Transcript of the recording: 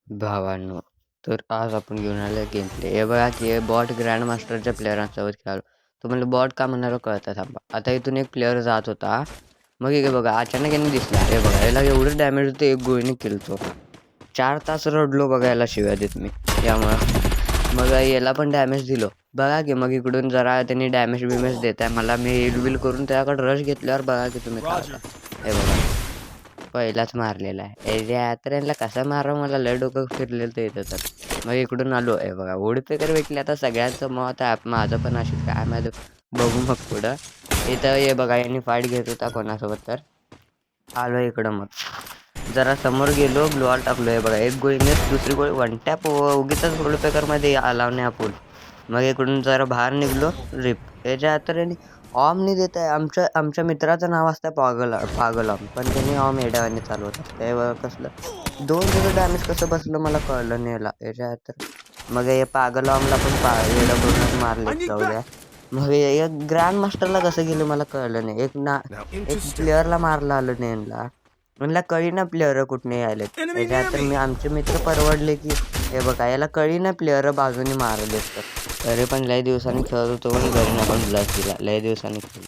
भावांनो, तर आज आपण घेऊन आलो गेम प्ले. हे बघा की हे बॉट ग्रँड मास्टरच्या प्लेयरांसोबत खेळालो. तुम्हाला बॉट का म्हणालो कळतं थांबा. आता इथून एक प्लेयर जात होता. मग हे बघा अचानक याने दिसला. हे बघा याला एवढं डॅमेज होतं एक गोळीने किलतो. 4 तास रडलो बघा याला शिव्या देत मी यामुळं. मग याला पण डॅमेज दिलो. बघा की मग इकडून जरा त्यांनी डॅमेज बिमेज देत आहे मला. मी हिल बिल करून त्याकडे रश घेतल्यावर बघा की तुम्ही काय होता. हे बघा पहिलाच मारलेला आहे. तर यांना कसा मारावं मला लय डोकं फिरलेलं ते इथं तर. मग इकडून आलो. हे बघा वुडपेकर भेटले आता सगळ्यांचं मत आहे. माझं पण अशीच काय माहिती बघू मग पुढं. इथं हे बघा यांनी फाईट घेत होता कोणासोबत तर आलो इकडं. मग जरा समोर गेलो ग्लोअर टाकलो. हे बघा एक गोळीने दुसरी गोळी वन टॅप उगीचच वुडपेकरमध्ये आला नाही आपण. मग इकडून जरा बाहेर निघलो रिप याच्या तर यांनी ऑमनी देत आहे. आमच्या मित्राचं नाव असतं पागल ऑम, पण त्यांनी ऑम एडावाने चालवत असतं. कसलं 2 जण डॅमेज कसं बसलं मला कळलं नाही याला याच्या तर. मग हे पागल ऑमला पण एडा करूनच मारले जाऊ द्या. मग एक ग्रँड मास्टरला कसं गेलं मला कळलं नाही. एक प्लेअरला मारलं आलं नाही यांना. म्हणला कळी ना प्लेअर कुठने आलेत याच्यात तर. मी आमचे मित्र परवडले की हे बघा याला कळी ना प्लेअर बाजूने मारले तर. तरी पण लय दिवसांनी खेळत होतो पण घरी पण ब्लस दिला लय दिवसांनी खेळ.